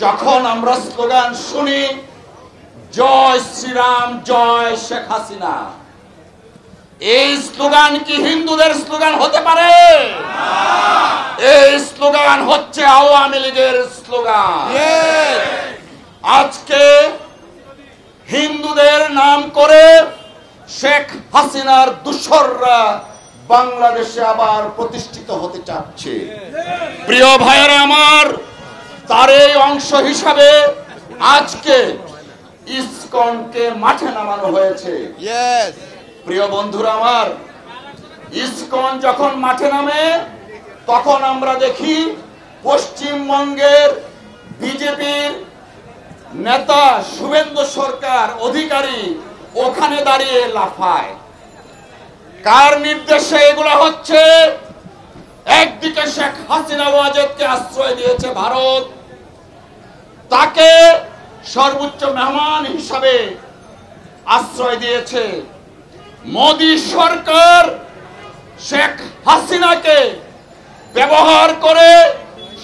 যখন আমরা স্লোগান শুনি জয় শ্রীরাম জয় শেখ হাসিনা, এই স্লোগান কি হিন্দুদের স্লোগান হতে পারে? এই স্লোগান হচ্ছে আওয়ামী লীগের স্লোগান। আজকে হিন্দুদের নাম করে শেখ হাসিনার দূষররা বাংলাদেশে আবার প্রতিষ্ঠিত হতে চাচ্ছে। প্রিয় ভাইয়েরা আমার, তার এই অংশ হিসাবে আজকে ইসকনকে মাঠে নামানো হয়েছে। প্রিয় বন্ধুরা আমার, ইসকন যখন মাঠে নামে তখন আমরা দেখি পশ্চিমবঙ্গের বিজেপির নেতা শুভেন্দু সরকার অধিকারী ওখানে দাঁড়িয়ে লাফায়। কার নির্দেশে এগুলো হচ্ছে? একদিকে শেখ হাসিনা ওয়াজেদকে আশ্রয় দিয়েছে ভারত, তাকে সর্বোচ্চ মেহমান হিসাবে আশ্রয় দিয়েছে। মোদী সরকার শেখ হাসিনাকে ব্যবহার করে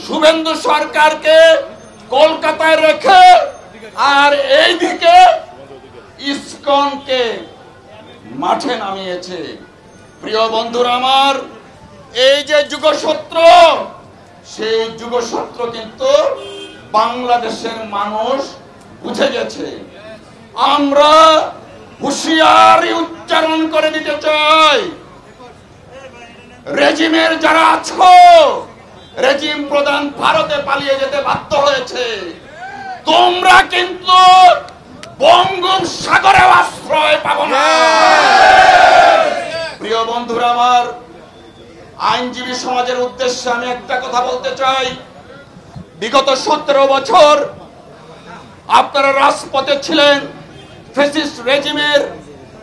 শুভেন্দু সরকারকে কলকাতায় রেখে আর এইদিকে ইসকনকে মাঠে নামিয়েছে। প্রিয় বন্ধুরা আমার, এই যে যুগসূত্র, সেই যুগসূত্র কিন্তু বাংলাদেশের মানুষ বুঝে গেছে। আমরা হুঁশিয়ারি উচ্চারণ করে দিতে চাই, রেজিমের যারা আছো, রেজিম প্রধান ভারতে পালিয়ে যেতে বাধ্য হয়েছে, তোমরা কিন্তু বঙ্গোপসাগরে আশ্রয় পাবো না। প্রিয় বন্ধুরা আমার, আইনজীবী সমাজের উদ্দেশ্যে আমি একটা কথা বলতে চাই। বিগত 17 বছর আপনারা রাজপথে ছিলেন, ফ্যাসিস্ট রেজিমের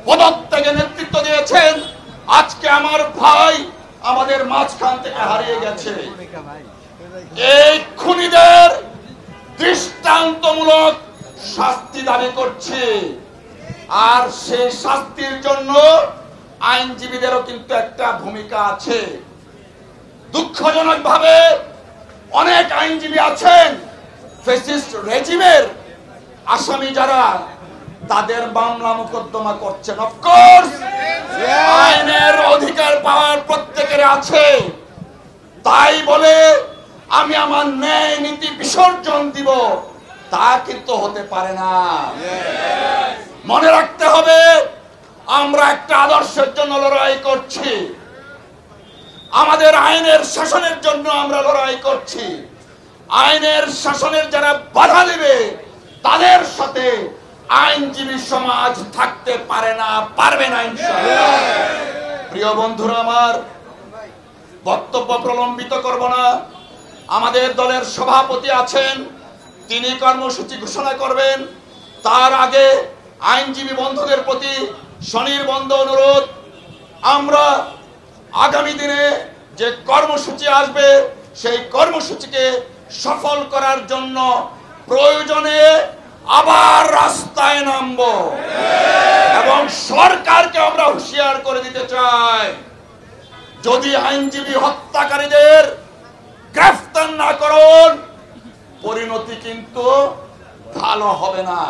পদত্যাগে নেতৃত্ব দিয়েছেন। আজকে আমার ভাই আমাদের মাঝখান থেকে হারিয়ে গেছে। এই খুনিদের দৃষ্টান্তমূলক শাস্তি দাবি করছে, আর সেই শাস্তির জন্য আইনজীবীদেরও কিন্তু একটা ভূমিকা আছে। দুঃখজনক ভাবে অনেক আইনজীবী আছেন ফ্যাসিস্ট রেজিমের আসামি যারা, তাদের মামলা মোকদ্দমা করছেন। অফকোর্স আইনের অধিকার পাওয়ার প্রত্যেকের আছে, তাই বলে আমি আমার ন্যায় নীতি বিসর্জন দিব তা কিন্তু হতে পারে না। মনে রাখতে হবে, আমরা একটা আদর্শের জন্য লড়াই করছি, আমাদের আইনের শাসনের জন্য আমরা লড়াই করছি। আইনের শাসনের যারা বাধা দেবে তাদের সাথে আইনজীবী সমাজ থাকতে পারে না, পারবে না ইনশাআল্লাহ। প্রিয় বন্ধুরা আমার, বক্তব্য প্রলম্বিত করব না। আমাদের দলের সভাপতি আছেন, তিনি কর্মসূচি ঘোষণা করবেন। তার আগে আইনজীবী বন্ধুদের প্রতি স্বনির্বন্ধ অনুরোধ, আমরা আগামী দিনে যে কর্মসূচি আসবে সেই কর্মসূচিকে সফল করার জন্য প্রয়োজনে আবার রাস্তায় নামব এবং সরকারকে আমরা হুঁশিয়ার করে দিতে চাই, যদি আইনজীবী হত্যাকারীদের গ্রেফতার না করুন পরিণতি কিন্তু ভালো হবে না।